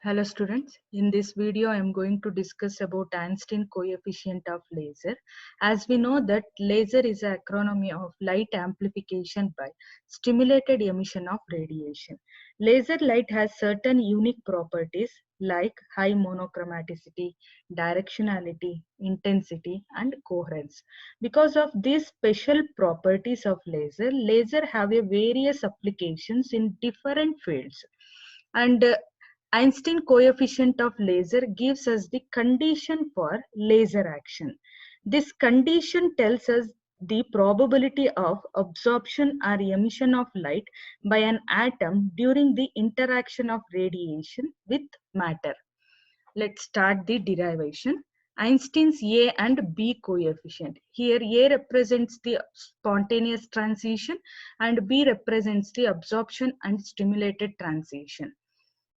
Hello students, in this video I am going to discuss about Einstein coefficient of laser. As we know that laser is an acronym of light amplification by stimulated emission of radiation. Laser light has certain unique properties like high monochromaticity, directionality, intensity and coherence. Because of these special properties of laser have a various applications in different fields. And Einstein coefficient of laser gives us the condition for laser action. This condition tells us the probability of absorption or emission of light by an atom during the interaction of radiation with matter. Let's start the derivation. Einstein's A and B coefficient. Here A represents the spontaneous transition and B represents the absorption and stimulated transition.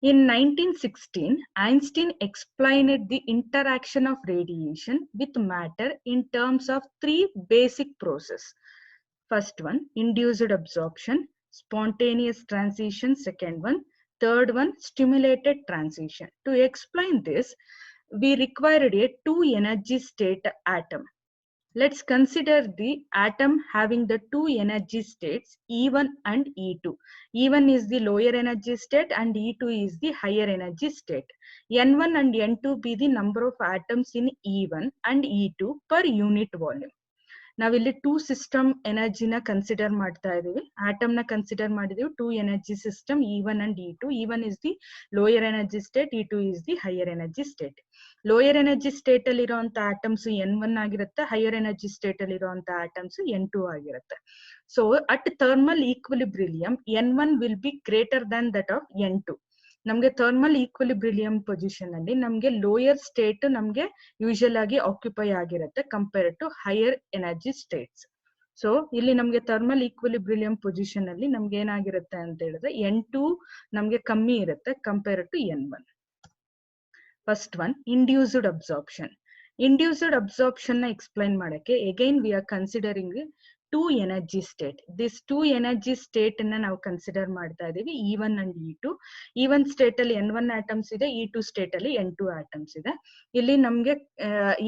In 1916, Einstein explained the interaction of radiation with matter in terms of three basic processes. First one, induced absorption, spontaneous transition, second one, third one, stimulated transition. To explain this, we required a two energy state atom. Let's consider the atom having the two energy states E1 and E2. E1 is the lower energy state and E2 is the higher energy state. N1 and N2 be the number of atoms in E1 and E2 per unit volume. ನಾವಿಲ್ಲಿ two system ಎನರ್ಜಿನ consider ಮಾಡ್ತಾ ಇದೀವಿ. Atom ನ consider ಮಾಡಿದೀವಿ two energy system E1 and E2. E1 is the lower energy state, E2 is the higher energy state. Lower energy state ಅಲ್ಲಿ ಇರುವಂತ atoms N1 ಆಗಿರುತ್ತೆ, higher energy state ಅಲ್ಲಿ ಇರುವಂತ atoms N2 ಆಗಿರುತ್ತೆ. So at thermal equilibrium N1 will be greater than that of N2. ನಮ್ಗೆ thermal equilibrium position ಅಲ್ಲಿ ನಮ್ಗೆ lower state ನಮ್ಗೆ ಯೂಶಲ್ ಆಗಿ ಆಕ್ಯುಪೈ ಆಗಿರುತ್ತೆ compare to higher energy states. So ಇಲ್ಲಿ ನಮ್ಗೆ ಥರ್ಮಲ್ ಈಕ್ವಿಲಿಬ್ರಿಲಿಯಂ ಪೊಸಿಷನ್ ಅಲ್ಲಿ ನಮ್ಗೆ ಏನಾಗಿರುತ್ತೆ ಅಂತ ಹೇಳಿದ್ರೆ N2 ನಮ್ಗೆ ಕಮ್ಮಿ ಇರುತ್ತೆ compare to N1. First one, induced absorption. Induced absorption ನ ಎಕ್ಸ್ಪ್ಲೈನ್ ಮಾಡಕ್ಕೆ again we are considering two energy state. This two energy state ಅನ್ನ ನಾವು ಕನ್ಸಿಡರ್ ಮಾಡ್ತಾ ಇದೀವಿ E1 and E2. E1 state ಅಲ್ಲಿ N1 ಆಟಮ್ಸ್ ಇದೆ, E2 ಸ್ಟೇಟ್ ಅಲ್ಲಿ N2 atoms ಇದೆ. ಇಲ್ಲಿ ನಮ್ಗೆ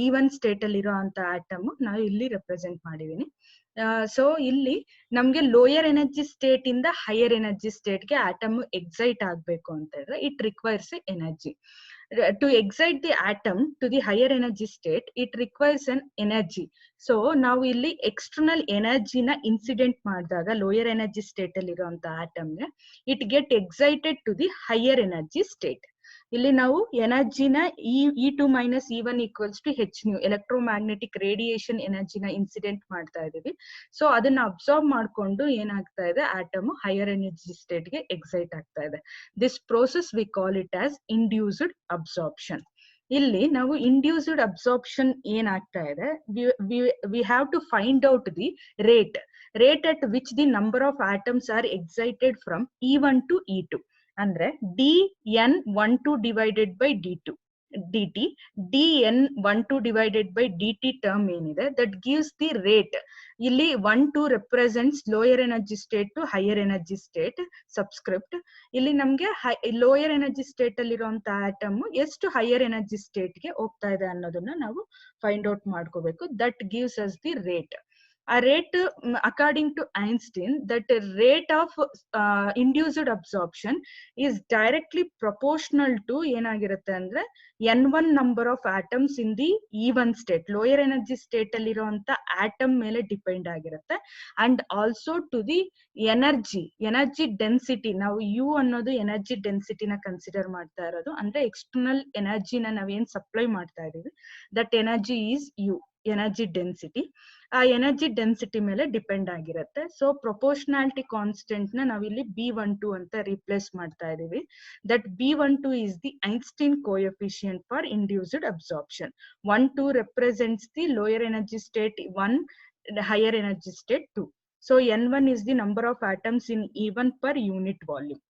E1 ಸ್ಟೇಟ್ ಅಲ್ಲಿ ಇರುವಂತ ಆಟಮ್ ನಾವು ಇಲ್ಲಿ ರೆಪ್ರೆಸೆಂಟ್ ಮಾಡಿದೀನಿ. ಸೊ ಇಲ್ಲಿ ನಮ್ಗೆ ಲೋಯರ್ ಎನರ್ಜಿ ಸ್ಟೇಟ್ ಇಂದ ಹೈಯರ್ ಎನರ್ಜಿ ಸ್ಟೇಟ್ಗೆ ಆಟಮ್ ಎಕ್ಸೈಟ್ ಆಗ್ಬೇಕು ಅಂತ ಹೇಳಿದ್ರೆ it requires energy. To excite the atom to the higher energy state, it requires an energy. So ನಾವು ಇಲ್ಲಿ ಎಕ್ಸ್ಟರ್ನಲ್ ಎನರ್ಜಿನ ಇನ್ಸಿಡೆಂಟ್ ಮಾಡಿದಾಗ ಲೋಯರ್ ಎನರ್ಜಿ ಸ್ಟೇಟ್ ಅಲ್ಲಿ ಇರುವಂತ ಆಟಮ್ಗೆ it get excited to the higher energy state. ಇಲ್ಲಿ ನಾವು ಎನರ್ಜಿನ E2 minus E1 equals to hν electromagnetic radiation ಎನರ್ಜಿನ ಇನ್ಸಿಡೆಂಟ್ ಮಾಡ್ತಾ ಇದೀವಿ. ಸೊ ಅದನ್ನ ಅಬ್ಸಾರ್ಬ್ ಮಾಡ್ಕೊಂಡು ಏನಾಗ್ತಾ ಇದೆ, ಆಟಮ್ ಹೈಯರ್ ಎನರ್ಜಿ ಸ್ಟೇಟ್ ಗೆ ಎಕ್ಸೈಟ್ ಆಗ್ತಾ ಇದೆ. This process we call it as induced absorption. ಇಲ್ಲಿ ನಾವು ಇಂಡ್ಯೂಸ್ಡ್ ಅಬ್ಸಾರ್ಪ್ಷನ್ ಏನಾಗ್ತಾ ಇದೆ, we have to find out the rate at which the number of atoms are excited from E1 to E2. ಅಂದ್ರೆ dN12 divided by D2 dt, dN12 divided by dt term ಏನಿದೆ that gives the rate. ಇಲ್ಲಿ 1-2 represents lower energy state to higher energy state subscript. ಇಲ್ಲಿ ನಮ್ಗೆ lower energy state ಅಲ್ಲಿ ಇರುವಂತ atom ಎಷ್ಟು higher energy state ಗೆ ಹೋಗ್ತಾ ಇದೆ ಅನ್ನೋದನ್ನ ನಾವು ಫೈಂಡ್ ಔಟ್ ಮಾಡ್ಕೋಬೇಕು. That gives us the rate. A rate, according to Einstein, that rate of induced absorption is directly proportional to ಏನಾಗಿರುತ್ತೆ ಅಂದ್ರೆ N1 number of atoms in the E1 state, lower energy state ಅಲ್ಲಿ ಇರುವಂತ atom ಮೇಲೆ depend ಆಗಿರುತ್ತೆ. And also to the energy density. ನಾವು U ಅನ್ನೋದು energy ಡೆನ್ಸಿಟಿನ consider ಮಾಡ್ತಾ ಇರೋದು. ಅಂದ್ರೆ ಎಕ್ಸ್ಟರ್ನಲ್ ಎನರ್ಜಿನ ನಾವೇನ್ ಸಪ್ಲೈ ಮಾಡ್ತಾ ಇದೀವಿ that energy is U, energy density. ಆ ಎನರ್ಜಿ ಡೆನ್ಸಿಟಿ ಮೇಲೆ ಡಿಪೆಂಡ್ ಆಗಿರುತ್ತೆ. ಸೊ ಪ್ರೊಪೋರ್ಷನಾಲಿಟಿ ಕಾನ್ಸ್ಟೆಂಟ್ ನ ನಾವಿಲ್ಲಿ B12 ಅಂತ ರಿಪ್ಲೇಸ್ ಮಾಡ್ತಾ ಇದೀವಿ. That B12 is the Einstein coefficient for induced absorption. 1-2 represents the lower energy state 1, the higher energy state 2. So N1 is the number of atoms in E1 per unit volume.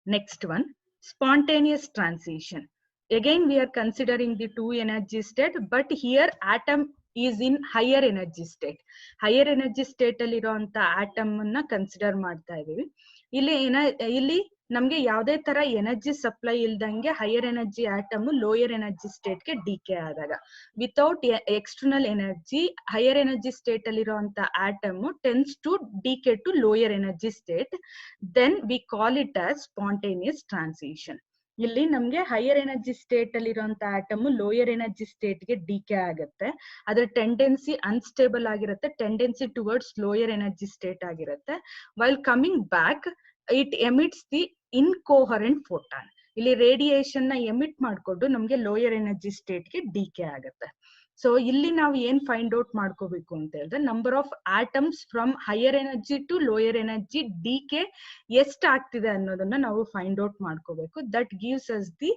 Next one, spontaneous transition. Again we are considering the two energy state, but here atom is in higher energy state. Higher energy state ಅಲ್ಲಿ ಇರುವಂತ atom ಅನ್ನ consider ಮಾಡ್ತಾ ಇದೀವಿ. ಇಲ್ಲಿ ನಮ್ಗೆ ಯಾವುದೇ ತರ energy supply ಇಲ್ದಂಗೆ higher energy atom lower energy state ಗೆ ಡಿಕೆ ಆದಾಗ without external energy higher energy state ಅಲ್ಲಿರುವಂತ atom tends to decay to lower energy state, then we call it as spontaneous transition. ಇಲ್ಲಿ ನಮ್ಗೆ ಹೈಯರ್ ಎನರ್ಜಿ ಸ್ಟೇಟ್ ಅಲ್ಲಿರುವಂತ atom lower energy state ಗೆ decay ಆಗುತ್ತೆ. ಅದ್ರ tendency unstable ಆಗಿರುತ್ತೆ, tendency towards lower energy state ಆಗಿರುತ್ತೆ. While coming back it emits the incoherent photon. ಇಲ್ಲಿ radiation ನ ಎಮಿಟ್ ಮಾಡ್ಕೊಂಡು ನಮ್ಗೆ ಲೋಯರ್ ಎನರ್ಜಿ ಸ್ಟೇಟ್ ಗೆ ಡಿಕೆ ಆಗುತ್ತೆ. ಸೊ ಇಲ್ಲಿ ನಾವು ಏನ್ ಫೈಂಡ್ ಔಟ್ ಮಾಡ್ಕೋಬೇಕು ಅಂತ ಹೇಳಿದ್ರೆ number of atoms from higher energy to lower energy decay ಎಷ್ಟು ಆಗ್ತಿದೆ ಅನ್ನೋದನ್ನ ನಾವು ಫೈಂಡ್ ಔಟ್ ಮಾಡ್ಕೋಬೇಕು. That gives us the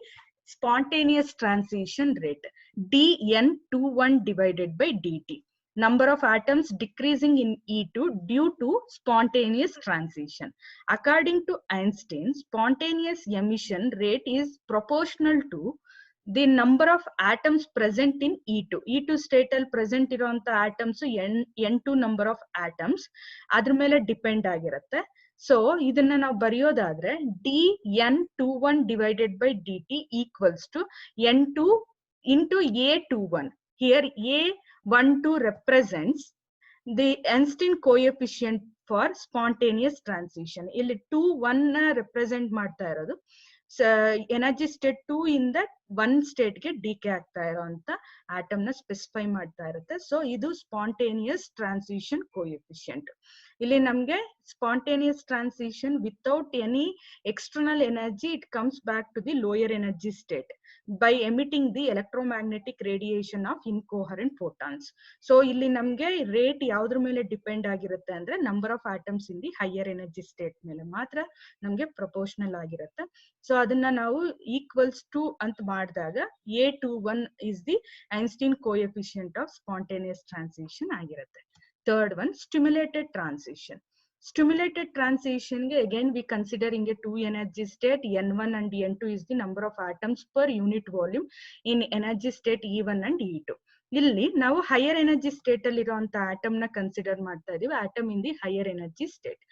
spontaneous transition rate dN21 divided by dt. Number of atoms decreasing in E2 due to spontaneous transition. According to Einstein, spontaneous emission rate is proportional to the number of atoms present in E2. E2 state ಅಲ್ಲಿ present ಇರುವಂತ atoms N2 number of atoms ಅದ್ರ ಮೇಲೆ depend ಆಗಿರುತ್ತೆ. So ಇದನ್ನ ನಾವು ಬರೆಯೋದಾದ್ರೆ dN21 divided by dt equals to N2 into A21. Here A12 represents the Einstein coefficient for spontaneous transition. ಇಲ್ಲಿ 2 represent ಮಾಡ್ತಾ ಇರೋದು ಎನರ್ಜಿ ಸ್ಟೇಟ್ 2 ಇಂದ 1 ಸ್ಟೇಟ್ ಗೆ ಡಿಕೆ ಆಗ್ತಾ ಇರೋಂತ ಆಟಮ್ ನ ಸ್ಪೆಸಿಫೈ ಮಾಡ್ತಾ ಇರುತ್ತೆ. ಸೊ ಇದು ಸ್ಪಾಂಟೇನಿಯಸ್ ಟ್ರಾನ್ಸಿಷನ್ ಕೋಎಫಿಷಿಯಂಟ್. ಇಲ್ಲಿ ನಮ್ಗೆ spontaneous transition without any external energy it comes back to the lower energy state by emitting the electromagnetic radiation of incoherent photons. So ಇಲ್ಲಿ ನಮ್ಗೆ ರೇಟ್ ಯಾವ್ದ್ರ ಮೇಲೆ ಡಿಪೆಂಡ್ ಆಗಿರುತ್ತೆ ಅಂದ್ರೆ number of atoms in the higher energy state ಮೇಲೆ ಮಾತ್ರ ನಮ್ಗೆ proportional ಆಗಿರುತ್ತೆ. ಸೊ ಅದನ್ನ ನಾವು ಈಕ್ವಲ್ಸ್ ಟು ಅಂತ ಮಾಡಿದಾಗ A21 is the Einstein coefficient of spontaneous transition ಆಗಿರುತ್ತೆ. Third one, stimulated transition. Stimulated transition again we considering a 2 energy state. N1 and N2 is the number of atoms per unit volume in energy state E1 and E2. ಇಲ್ಲಿ ನಾವು higher energy state ಅಲ್ಲಿ ಇರುವಂತ atom ನ consider ಮಾಡ್ತಾ ಇದೀವಿ. Atom in the higher energy state.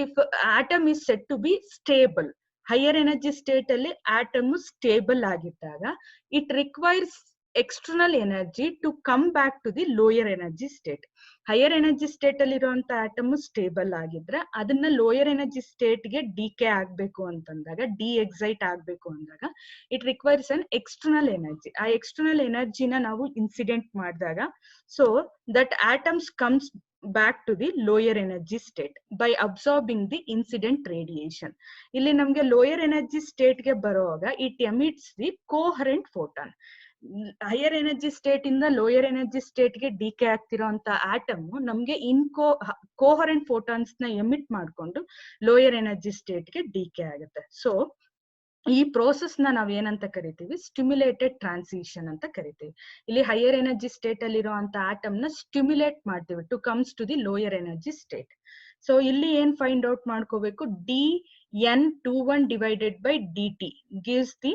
If atom is set to be stable, higher energy state ಅಲ್ಲಿ atom stable ಆಗಿದ್ದಾಗ it requires external energy to come back to the lower energy state. Higher energy state ಅಲ್ಲಿ ಇರುವಂತ atom stable ಆಗಿದ್ರೆ ಅದನ್ನ lower energy state ಗೆ DK ಆಗ್ಬೇಕು ಅಂತಂದಾಗ, D excite ಆಗ್ಬೇಕು ಅಂದಾಗ it requires an external energy. ಆ ಎಕ್ಸ್ಟರ್ನಲ್ ಎನರ್ಜಿನ ನಾವು ಇನ್ಸಿಡೆಂಟ್ ಮಾಡಿದಾಗ so that atoms comes back to the lower energy state by absorbing the incident radiation. ಇಲ್ಲಿ ನಮ್ಗೆ ಲೋಯರ್ ಎನರ್ಜಿ ಸ್ಟೇಟ್ ಗೆ ಬರುವಾಗ it emits the coherent photon. Higher energy state ಇಂದ lower energy state ಗೆ DK ಆಗ್ತಿರೋ ಅಂತ atom ನಮ್ಗೆ coherent photons ನ ಎಮಿಟ್ ಮಾಡ್ಕೊಂಡು ಲೋಯರ್ ಎನರ್ಜಿ ಸ್ಟೇಟ್ ಗೆ ಡಿಕೆ ಆಗುತ್ತೆ. ಸೊ ಈ ಪ್ರೋಸೆಸ್ ನ ನಾವ್ ಏನಂತ ಕರಿತೀವಿ, ಸ್ಟಿಮ್ಯುಲೇಟೆಡ್ ಟ್ರಾನ್ಸಿಷನ್ ಅಂತ ಕರಿತೀವಿ. ಇಲ್ಲಿ ಹೈಯರ್ ಎನರ್ಜಿ ಸ್ಟೇಟ್ ಅಲ್ಲಿ ಇರುವಂತ ಆಟಮ್ ನ ಸ್ಟಿಮ್ಯುಲೇಟ್ ಮಾಡ್ತೀವಿ to comes to the lower energy state. So ಇಲ್ಲಿ ಏನ್ ಫೈಂಡ್ ಔಟ್ ಮಾಡ್ಕೋಬೇಕು, dN21 divided by dt gives the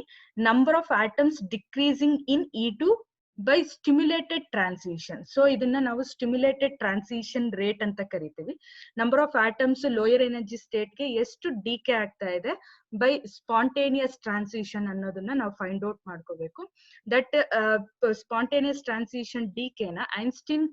number of atoms decreasing in E2 by stimulated transition. So ಇದನ್ನ ನಾವು stimulated transition rate ಅಂತ ಕರಿತೀವಿ. Number of atoms lower energy state ಗೆ ಎಷ್ಟು DK ಆಗ್ತಾ ಇದೆ ಬೈ ಸ್ಪಾಂಟೇನಿಯಸ್ ಟ್ರಾನ್ಸಿಷನ್ ಅನ್ನೋದನ್ನ ನಾವು ಫೈಂಡ್ ಔಟ್ ಮಾಡ್ಕೋಬೇಕು. ದಟ್ ಸ್ಪಾಂಟೇನಿಯಸ್ ಟ್ರಾನ್ಸಿಷನ್ ಡಿಕೆನ ಐನ್ಸ್ಟೀನ್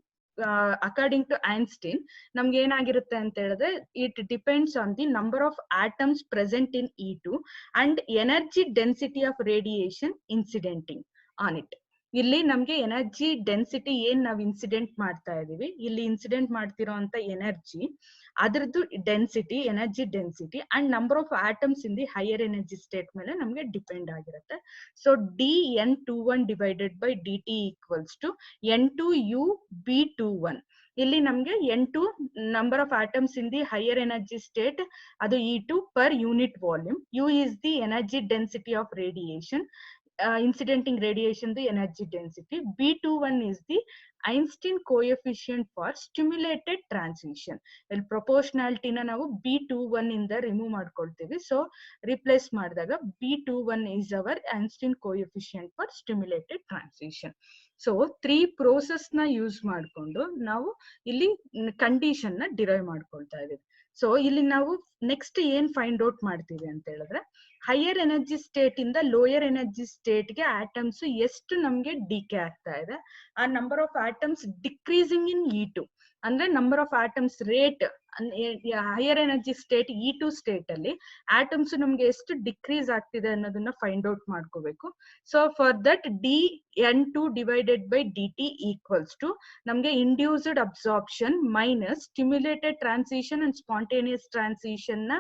ಅಕಾರ್ಡಿಂಗ್ ಟು ಐನ್ಸ್ಟೀನ್ ನಮ್ಗೆ ಏನಾಗಿರುತ್ತೆ ಅಂತ ಹೇಳಿದ್ರೆ it depends on the number of atoms present in E2 and energy density of radiation incidenting on it. ಇಲ್ಲಿ ನಮ್ಗೆ ಎನರ್ಜಿ ಡೆನ್ಸಿಟಿ ಏನ್ ನಾವ್ ಇನ್ಸಿಡೆಂಟ್ ಮಾಡ್ತಾ ಇದೀವಿ, ಇಲ್ಲಿ ಇನ್ಸಿಡೆಂಟ್ ಮಾಡ್ತಿರೋ ಅಂತ ಎನರ್ಜಿ ಅದ್ರದ್ದು density, energy density and number of atoms in the higher energy state ಮೇಲೆ ನಮ್ಗೆ ಡಿಪೆಂಡ್ ಆಗಿರುತ್ತೆ. So dN21 divided by dt equals to N2UB21. ಇಲ್ಲಿ ನಮ್ಗೆ N2 number of atoms in the higher energy state, ಅದು E2 per unit volume. U is the energy density of radiation, incidenting radiation the energy density. B21 is the Einstein coefficient for stimulated transition. ಇಲ್ಲಿ proportionality ನ ನಾವು B21 ಇಂದ remove ಮಾಡ್ಕೊಳ್ತೀವಿ. So replace ಮಾಡಿದಾಗ B21 is our Einstein coefficient for stimulated transition. So 3 process ನ use ಮಾಡ್ಕೊಂಡು ನಾವು ಇಲ್ಲಿ ಕಂಡೀಷನ್ ನ ಡಿರೈವ್ ಮಾಡ್ಕೊಳ್ತಾ ಇದೀವಿ. ಸೊ ಇಲ್ಲಿ ನಾವು ನೆಕ್ಸ್ಟ್ ಏನ್ ಫೈಂಡ್ ಔಟ್ ಮಾಡ್ತೀವಿ ಅಂತ ಹೇಳಿದ್ರೆ, ಹೈಯರ್ ಎನರ್ಜಿ ಸ್ಟೇಟ್ ಇಂದ ಲೋಯರ್ ಎನರ್ಜಿ ಸ್ಟೇಟ್ ಗೆ ಆಟಮ್ಸ್ ಎಷ್ಟು ನಮ್ಗೆ ಡಿಕೆ ಆಗ್ತಾ ಇದೆ, ಆ number of atoms decreasing in E2 ಅಂದ್ರೆ number of atoms rate higher energy state E2 state ಅಲ್ಲಿ ಆಟಮ್ಸ್ ನಮ್ಗೆ ಎಷ್ಟು ಡಿಕ್ರೀಸ್ ಆಗ್ತಿದೆ ಅನ್ನೋದನ್ನ ಫೈಂಡ್ ಔಟ್ ಮಾಡ್ಕೋಬೇಕು. So for that dN2 divided by dt equals to ನಮ್ಗೆ induced absorption minus stimulated transition and spontaneous transition ನ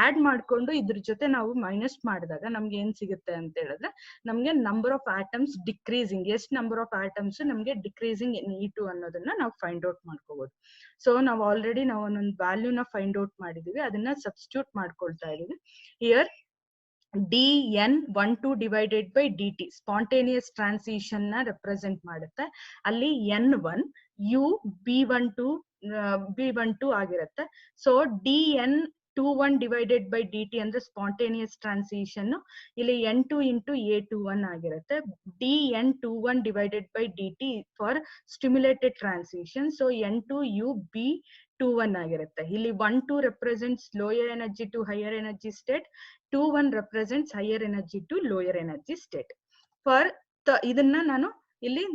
add ಮಾಡ್ಕೊಂಡು ಇದ್ರ ಜೊತೆ ನಾವು ಮೈನಸ್ ಮಾಡಿದಾಗ ನಮ್ಗೆ ಏನ್ ಸಿಗುತ್ತೆ ಅಂತ ಹೇಳಿದ್ರೆ, ನಮ್ಗೆ ನಂಬರ್ ಆಫ್ ಆಟಮ್ಸ್ ಡಿಕ್ರೀಸಿಂಗ್, ಎಷ್ಟು ನಂಬರ್ ಆಫ್ ಆಟಮ್ಸ್ ನಮ್ಗೆ ಡಿಕ್ರೀಸಿಂಗ್ ಇನ್ E2 ಅನ್ನೋದನ್ನ ನಾವು ಫೈಂಡ್ ಔಟ್ ಮಾಡ್ಕೋಬಹುದು. ಸೊ ನಾವು ಆಲ್ರೆಡಿ ನಾವು ಒಂದೊಂದು ವ್ಯಾಲ್ಯೂನ ಫೈಂಡ್ ಔಟ್ ಮಾಡಿದೀವಿ, ಅದನ್ನ ಸಬ್ಸ್ಟಿಟ್ಯೂಟ್ ಮಾಡ್ಕೊಳ್ತಾ ಇದೀವಿ. Here dN12 divided by dt spontaneous transition ನ ರೆಪ್ರೆಸೆಂಟ್ ಮಾಡುತ್ತೆ. ಅಲ್ಲಿ N1 U B12 ಆಗಿರುತ್ತೆ. So dN21 divided by dt ಅಂದ್ರೆ ಸ್ಪಾಂಟೇನಿಯಸ್ ಟ್ರಾನ್ಸಿಷನ್, ಇಲ್ಲಿ N2 ಇಂಟು A21 ಆಗಿರುತ್ತೆ. dN21 divided by dt for stimulated transition, so N2 U B21 ಆಗಿರುತ್ತೆ. ಇಲ್ಲಿ 1-2 represents lower energy to higher energy state, 2-1 represents higher energy to lower energy state. For ಇದನ್ನ ನಾನು ಇಲ್ಲಿ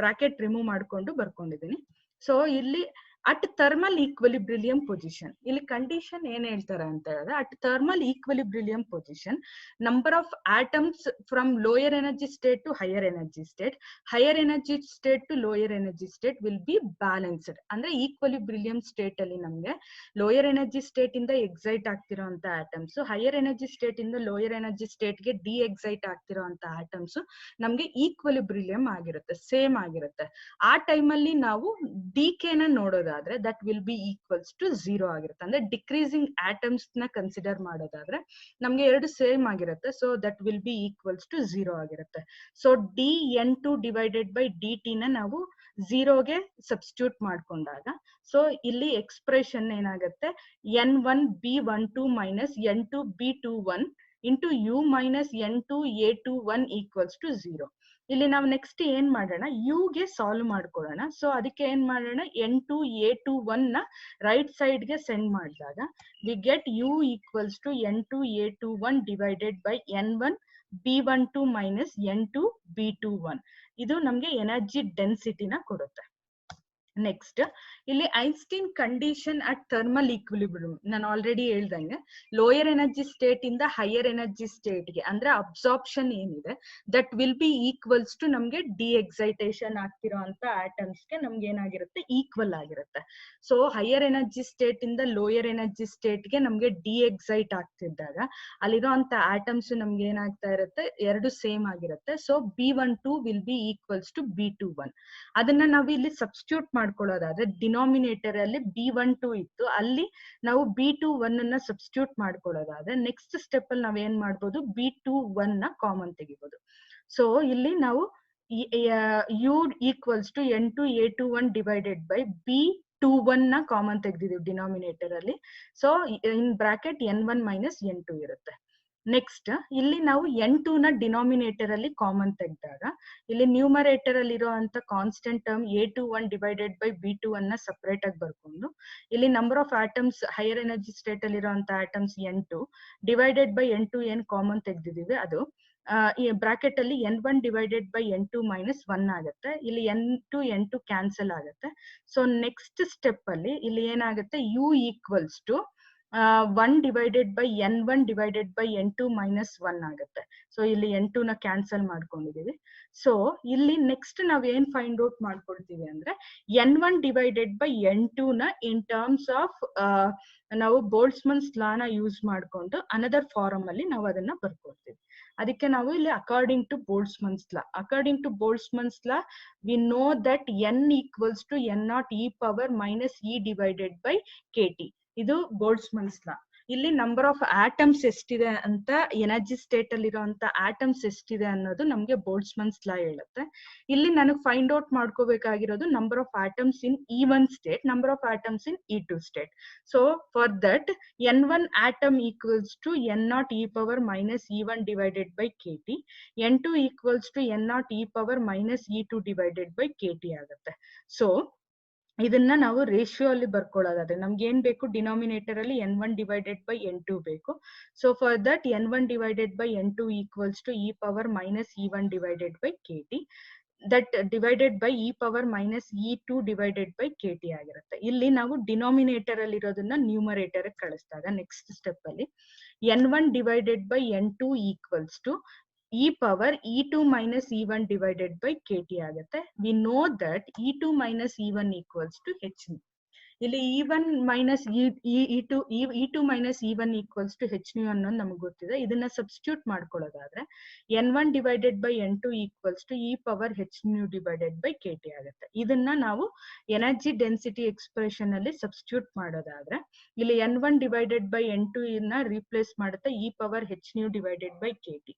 bracket remove ಮಾಡ್ಕೊಂಡು ಬರ್ಕೊಂಡಿದ್ದೀನಿ. So ಇಲ್ಲಿ at thermal equilibrium position, ಇಲ್ಲಿ condition ಏನ್ ಹೇಳ್ತಾರೆ ಅಂತ ಹೇಳಿದ್ರೆ, at thermal equilibrium position number of atoms from lower energy state to higher energy state, higher energy state to lower energy state will be balanced. ಅಂದ್ರೆ equilibrium state ಅಲ್ಲಿ ನಮ್ಗೆ lower energy state ಇಂದ excite ಆಗ್ತಿರೋಂತ atoms, higher energy state ಇಂದ lower energy state ಗೆ deexcite ಆಗ್ತಿರೋಂತ atoms ನಮ್ಗೆ equilibrium ಆಗಿರುತ್ತೆ, ಸೇಮ್ ಆಗಿರುತ್ತೆ. ಆ ಟೈಮ್ ಅಲ್ಲಿ ನಾವು ಡಿಕೆ ನ ನೋಡೋದಾದ್ರೆ that will be equals to 0 ಆಗಿರುತ್ತೆ. ಅಂದ್ರೆ ಡಿಕ್ರೀಸಿಂಗ್ ಆಟಮ್ಸ್ ನ ಕನ್ಸಿಡರ್ ಮಾಡೋದಾದ್ರೆ ನಮ್ಗೆ ಎರಡು ಸೇಮ್ ಆಗಿರುತ್ತೆ. So that will be equals to 0 ಆಗಿರುತ್ತೆ. So dN2 divided by dt ನ ನಾವು 0ಗೆ ಸಬ್ಸ್ಟಿಟ್ಯೂಟ್ ಮಾಡ್ಕೊಂಡಾಗ, ಸೊ ಇಲ್ಲಿ ಎಕ್ಸ್ಪ್ರೆಷನ್ ಏನಾಗುತ್ತೆ, N1 B12 minus N2 B21 into U minus N2 A21 equals to 0. ಇಲ್ಲಿ ನಾವು ನೆಕ್ಸ್ಟ್ ಏನ್ ಮಾಡೋಣ, ಯು ಗೆ ಸಾಲ್ವ್ ಮಾಡ್ಕೊಳ್ಳೋಣ. ಸೊ ಅದಕ್ಕೆ ಏನ್ ಮಾಡೋಣ, N2 A21 ನ ರೈಟ್ ಸೈಡ್ ಗೆ ಸೆಂಡ್ ಮಾಡಿದಾಗ we get U equals to N2 A21 divided by N1 B12 minus N2 B21. ಇದು ನಮ್ಗೆ ಎನರ್ಜಿ ಡೆನ್ಸಿಟಿನ ಕೊಡುತ್ತೆ. ನೆಕ್ಸ್ಟ್ ಇಲ್ಲಿ Einstein condition at thermal equilibrium, ನಾನು ಆಲ್ರೆಡಿ ಹೇಳ್ದಂಗೆ ಲೋಯರ್ ಎನರ್ಜಿ ಸ್ಟೇಟ್ ಇಂದ ಹೈಯರ್ ಎನರ್ಜಿ ಸ್ಟೇಟ್ ಗೆ ಅಂದ್ರೆ ಅಬ್ಸಾರ್ಪ್ಷನ್ ಏನಿದೆ that will be equals to ನಮ್ಗೆ ಡಿ ಎಕ್ಸೈಟೇಷನ್ ಆಗ್ತಿರೋ ಅಂತ ಆಟಮ್ಸ್ ಗೆ ನಮ್ಗೆ ಏನಾಗಿರುತ್ತೆ, ಈಕ್ವಲ್ ಆಗಿರುತ್ತೆ. ಸೊ ಹೈಯರ್ ಎನರ್ಜಿ ಸ್ಟೇಟ್ ಇಂದ ಲೋಯರ್ ಎನರ್ಜಿ ಸ್ಟೇಟ್ ಗೆ ನಮ್ಗೆ ಡಿ ಎಕ್ಸೈಟ್ ಆಗ್ತಿದ್ದಾಗ ಅಲ್ಲಿರೋ ಅಂತ ಆಟಮ್ಸ್ ನಮ್ಗೆ ಏನಾಗ್ತಾ ಇರುತ್ತೆ, ಎರಡು ಸೇಮ್ ಆಗಿರುತ್ತೆ. So B12 will be equals to B21. ಅದನ್ನ ನಾವು ಇಲ್ಲಿ ಸಬ್ಸ್ಟಿಟ್ಯೂಟ್ ಮಾಡ್ಕೊಳ್ಳೋದಾದ್ರೆ ಡಿನಾಮಿನೇಟರ್ ಅಲ್ಲಿ B12 ಇತ್ತು, ಅಲ್ಲಿ ನಾವು B21 ಅನ್ನ ಸಬ್ಸ್ಟಿಟ್ಯೂಟ್ ಮಾಡ್ಕೊಳ್ಳೋದಾದ್ರೆ ನೆಕ್ಸ್ಟ್ ಸ್ಟೆಪ್ ಅಲ್ಲಿ ನಾವ್ ಏನ್ ಮಾಡ್ಬೋದು, B21 ನ ಕಾಮನ್ ತೆಗಿಬಹುದು. ಸೊ ಇಲ್ಲಿ ನಾವು U equals to N2 A21 divided by B21 ನ ಕಾಮನ್ ತೆಗ್ದಿದೀವಿ ಡಿನಾಮಿನೇಟರ್ ಅಲ್ಲಿ. So in bracket N1 minus N2 ಇರುತ್ತೆ. ನೆಕ್ಸ್ಟ್ ಇಲ್ಲಿ ನಾವು N2 ನ ಡಿನಾಮಿನೇಟರ್ ಅಲ್ಲಿ ಕಾಮನ್ ತೆಗೆದಾಗ ಇಲ್ಲಿ ನ್ಯೂಮರೇಟರ್ ಅಲ್ಲಿ ಇರುವಂತ constant term A21 divided by B21 ನ ಸಪರೇಟ್ ಆಗಿ ಬರ್ಕೊಂಡು, ಇಲ್ಲಿ number of atoms higher energy state ಅಲ್ಲಿ ಇರುವಂತ atoms N2 divided by N2 ಏನ್ ಕಾಮನ್ ತೆಗ್ದಿದೀವಿ ಅದು ಈ ಬ್ರಾಕೆಟ್ ಅಲ್ಲಿ N1 divided by N2 minus 1 ಆಗುತ್ತೆ. ಇಲ್ಲಿ N2 ಕ್ಯಾನ್ಸಲ್ ಆಗುತ್ತೆ. ಸೊ ನೆಕ್ಸ್ಟ್ ಸ್ಟೆಪ್ ಅಲ್ಲಿ ಇಲ್ಲಿ ಏನಾಗುತ್ತೆ, U equals to 1 divided by N1 divided by N2 minus 1 ಆಗುತ್ತೆ. ಸೊ ಇಲ್ಲಿ N2 ನ ಕ್ಯಾನ್ಸಲ್ ಮಾಡ್ಕೊಂಡಿದೀವಿ. ಸೊ ಇಲ್ಲಿ ನೆಕ್ಸ್ಟ್ ನಾವ್ ಏನ್ ಫೈಂಡ್ ಔಟ್ ಮಾಡ್ಕೊಳ್ತೀವಿ ಅಂದ್ರೆ N1 ಡಿವೈಡೆಡ್ ಬೈ N2 ನ ಇನ್ ಟರ್ಮ್ಸ್ ಆಫ್ ನಾವು ಬೋಲ್ಟ್ಸ್ಮನ್ಸ್ ಲಾ ನ ಯೂಸ್ ಮಾಡ್ಕೊಂಡು ಅನದರ್ ಫಾರಮ್ ಅಲ್ಲಿ ನಾವು ಅದನ್ನ ಬರ್ಕೊಳ್ತೀವಿ. ಅದಕ್ಕೆ ನಾವು ಇಲ್ಲಿ according to Boltzmann's law we know that N equals to N0 e power minus e divided by KT. ಇದು ಬೋಲ್ಟ್ಸ್ಮನ್ಸ್ ಲಾ. ಇಲ್ಲಿ ನಂಬರ್ ಆಫ್ ಆಟಮ್ಸ್ ಎಷ್ಟಿದೆ ಅಂತ, ಎನರ್ಜಿ ಸ್ಟೇಟ್ ಅಲ್ಲಿ ಇರುವಂತ ಆಟಮ್ಸ್ ಎಷ್ಟಿದೆ ಅನ್ನೋದು ನಮ್ಗೆ ಬೋಲ್ಟ್ಸ್ಮನ್ಸ್ ಲಾ ಹೇಳುತ್ತೆ. ಇಲ್ಲಿ ನನಗೆ ಫೈಂಡ್ ಔಟ್ ಮಾಡ್ಕೋಬೇಕಾಗಿರೋದು number of atoms in E1 state, number of atoms in E2 state. So for that N1 atom equals to N0 e power minus E1 divided by KT, N2 equals to N0 e power minus E2 divided by KT ಆಗುತ್ತೆ. So ಇದನ್ನ ನಾವು ratio ಅಲ್ಲಿ ಬರ್ಕೊಳ್ಳೋದಾದ್ರೆ ನಮ್ಗೆ ಏನ್ ಬೇಕು, denominator ಅಲ್ಲಿ n1 divided by n2 ಬೇಕು. So for that n1 divided by n2 equals to e power minus e1 divided by kt, that divided by e power minus e2 divided by kt ಆಗಿರುತ್ತೆ. ಇಲ್ಲಿ ನಾವು denominator ಅಲ್ಲಿ ಇರೋದನ್ನ numerator ಕಳಿಸಿದಾಗ next step ಅಲ್ಲಿ n1 divided by n2 equals to e power e2 minus e1 divided by kt ಆಗುತ್ತೆ. We know that e2 minus e1 equals to h. ಇಲ್ಲಿ e1 minus e2 minus e1 equals to h ಅನ್ನೋದು ನಮಗೆ ಗೊತ್ತಿದೆ. ಇದನ್ನ substitute ಮಾಡ್ಕೊಳ್ಳೋದಾದ್ರೆ n1 divided by n2 equals to e power h divided by kt ಆಗುತ್ತೆ. ಇದನ್ನ ನಾವು energy density expression ಅಲ್ಲಿ substitute ಮಾಡೋದಾದ್ರೆ ಇಲ್ಲಿ n1 divided by n2 ನ ರೀಪ್ಲೇಸ್ ಮಾಡುತ್ತೆ e power h divided by kt.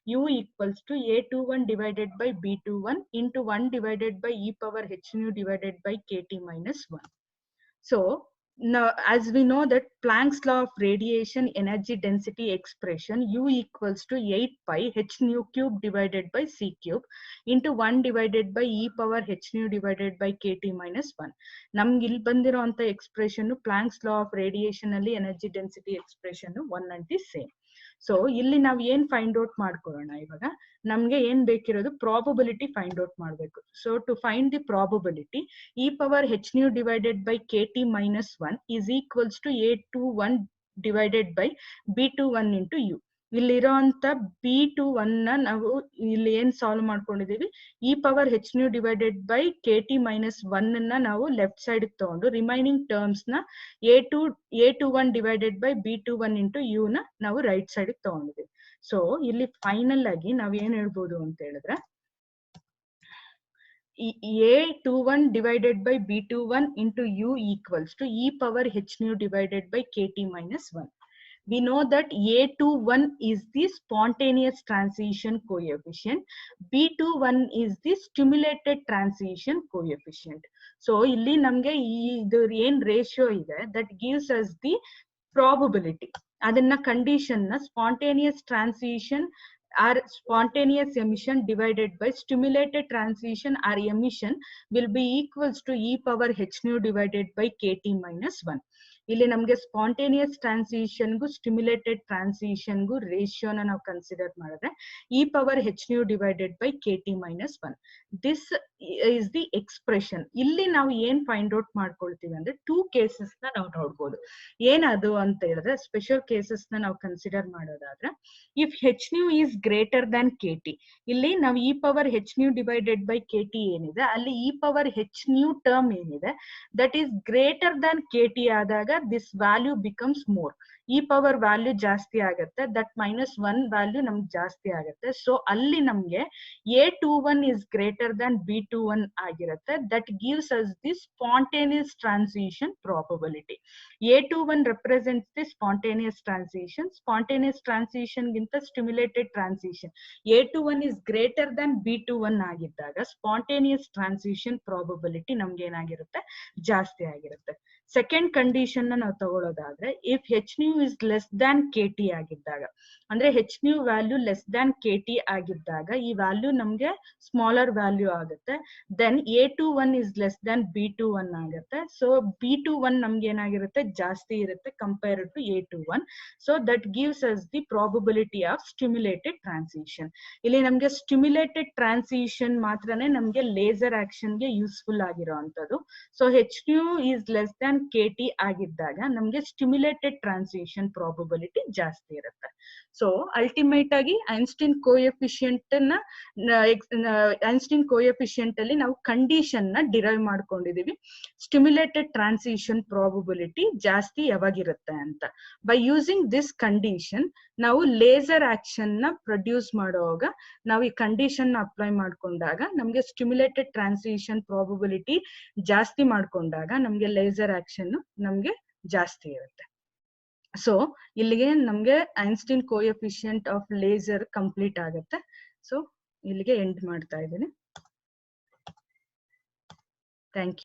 U equals to A21 divided by B21 into 1 divided by e power h nu divided by kt minus 1. So now as we know that Planck's law of radiation energy density expression U equals to 8 pi h nu cube divided by c cube into 1 divided by e power h nu divided by kt minus 1. ನಮ್ಗೆ ಇಲ್ಲಿ ಬಂದಿರೋ ಅಂತ expression Planck's law of radiation ಅಲ್ಲಿ energy density expression 1 and the same. So ಇಲ್ಲಿ ನಾವು ಏನ್ find out ಮಾಡ್ಕೊಳ್ಳೋಣ, ಇವಾಗ ನಮ್ಗೆ ಏನ್ ಬೇಕಿರೋದು ಪ್ರಾಬಬಿಲಿಟಿ ಫೈಂಡ್ ಔಟ್ ಮಾಡ್ಬೇಕು. So to find the probability e power h nu divided by kt minus 1 is equals to A21 divided by B21 into u. ಇಲ್ಲಿರೋ ಅಂತ B21 ನ ನಾವು ಇಲ್ಲಿ ಏನ್ ಸಾಲ್ವ್ ಮಾಡ್ಕೊಂಡಿದೀವಿ, e power h nu divided by kt minus 1 ನ ನಾವು left side ತಗೊಂಡು ರಿಮೈನಿಂಗ್ ಟರ್ಮ್ಸ್ ನ A21 divided by B21 into u ನ ನಾವು ರೈಟ್ ಸೈಡ್ ತಗೊಂಡಿದೀವಿ. ಸೊ ಇಲ್ಲಿ ಫೈನಲ್ ಆಗಿ ನಾವ್ ಏನ್ ಹೇಳ್ಬೋದು ಅಂತ ಹೇಳಿದ್ರೆ A21 divided by B21 into u equals to e power h nu divided by kt minus 1. We know that A21 is the spontaneous transition coefficient, B21 is the stimulated transition coefficient. So ಇಲ್ಲಿ ನಮ್ಗೆ ಇದು ಏನ್ ratio ಇದೆ that gives us the probability. ಅದನ್ನ condition ನ spontaneous transition or spontaneous emission divided by stimulated transition or emission will be equals to e power h nu divided by kt minus 1. ಇಲ್ಲಿ ನಮ್ಗೆ spontaneous ಟ್ರಾನ್ಸಿಷನ್ಗೂ stimulated ಟ್ರಾನ್ಸಿಷನ್ಗೂ ರೇಷಿಯೋನ ನಾವು consider ಮಾಡಿದ್ರೆ e power h nu divided by kt minus 1. This is the expression. ಇಲ್ಲಿ ನಾವು ಏನ್ find out ಮಾಡ್ಕೊಳ್ತೀವಿ ಅಂದ್ರೆ 2 cases ನ ನಾವು ನೋಡ್ಬೋದು. ಏನದು ಅಂತ ಹೇಳಿದ್ರೆ ಸ್ಪೆಷಲ್ ಕೇಸಸ್ ನ ನಾವು ಕನ್ಸಿಡರ್ ಮಾಡೋದಾದ್ರೆ if h nu is greater than kt, ಇಲ್ಲಿ ನಾವು e power h nu divided by kt ಏನಿದೆ ಅಲ್ಲಿ e power h nu term ಏನಿದೆ that is greater than kt ಆದಾಗ this value becomes more. e power value ಜಾಸ್ತಿ ಆಗುತ್ತೆ, that minus 1 value ನಮ್ಗೆ ಜಾಸ್ತಿ ಆಗುತ್ತೆ. ಸೊ ಅಲ್ಲಿ ನಮ್ಗೆ A21 is greater than B21 ಆಗಿರುತ್ತೆ. that gives us the spontaneous transition probability. A21 represents the spontaneous transition. Spontaneous transition ಗಿಂತ stimulated transition. A21 is greater than B21 ಆಗಿದ್ದಾಗ spontaneous transition probability ನಮ್ಗೆ ಏನಾಗಿರುತ್ತೆ, ಜಾಸ್ತಿ ಆಗಿರುತ್ತೆ. ಸೆಕೆಂಡ್ ಕಂಡೀಷನ್ ನಾವು ತಗೊಳ್ಳೋದಾದ್ರೆ if h nu is less than kt ಆಗಿದ್ದಾಗ, ಅಂದ್ರೆ h nu value less than kt ಆಗಿದ್ದಾಗ ಈ ವ್ಯಾಲ್ಯೂ ನಮ್ಗೆ ಸ್ಮಾಲರ್ ವ್ಯಾಲ್ಯೂ ಆಗುತ್ತೆ. Then A21 is less than B21 ಆಗುತ್ತೆ. ಸೊ B21 ನಮ್ಗೆ ಏನಾಗಿರುತ್ತೆ, ಜಾಸ್ತಿ ಇರುತ್ತೆ compared to A21. So that gives us the probability of stimulated transition. ಇಲ್ಲಿ ನಮ್ಗೆ ಸ್ಟಿಮ್ಯುಲೇಟೆಡ್ ಟ್ರಾನ್ಸಿಷನ್ ಮಾತ್ರನೇ ನಮ್ಗೆ ಲೇಸರ್ ಆಕ್ಷನ್ಗೆ ಯೂಸ್ಫುಲ್ ಆಗಿರೋಂಥದ್ದು. So h nu is less than kt ಆಗಿದ್ದಾಗ ನಮ್ಗೆ ಸ್ಟಿಮ್ಯುಲೇಟೆಡ್ ಟ್ರಾನ್ಸಿಷನ್ ಪ್ರಾಬಬಿಲಿಟಿ ಜಾಸ್ತಿ ಇರುತ್ತೆ. ಸೊ ಅಲ್ಟಿಮೇಟ್ ಆಗಿ ಐನ್ಸ್ಟೈನ್ ಕೋಎಫಿಷಿಯಂಟ್ ಅಲ್ಲಿ ನಾವು ಕಂಡೀಷನ್ ನ ಡಿರೈವ್ ಮಾಡ್ಕೊಂಡಿದೀವಿ, ಸ್ಟಿಮ್ಯುಲೇಟೆಡ್ ಟ್ರಾನ್ಸಿಷನ್ ಪ್ರಾಬಬಿಲಿಟಿ ಜಾಸ್ತಿ ಯಾವಾಗಿರುತ್ತೆ ಅಂತ. ಬೈ ಯೂಸಿಂಗ್ ದಿಸ್ ಕಂಡೀಷನ್ ನಾವು ಲೇಸರ್ ಆಕ್ಷನ್ ನ ಪ್ರೊಡ್ಯೂಸ್ ಮಾಡುವಾಗ ನಾವು ಈ ಕಂಡೀಷನ್ ನ ಅಪ್ಲೈ ಮಾಡ್ಕೊಂಡಾಗ ನಮ್ಗೆ ಸ್ಟಿಮ್ಯುಲೇಟೆಡ್ ಟ್ರಾನ್ಸಿಷನ್ ಪ್ರಾಬಬಿಲಿಟಿ ಜಾಸ್ತಿ ಮಾಡ್ಕೊಂಡಾಗ ನಮ್ಗೆ ಲೇಸರ್ ಆಕ್ಷನ್ ನಮ್ಗೆ ಜಾಸ್ತಿ ಇರುತ್ತೆ. ಸೊ ಇಲ್ಲಿಗೆ ನಮ್ಗೆ Einstein coefficient of laser complete ಆಗುತ್ತೆ. ಸೊ ಇಲ್ಲಿಗೆ ಎಂಡ್ ಮಾಡ್ತಾ ಇದ್ದೀನಿ. Thank you.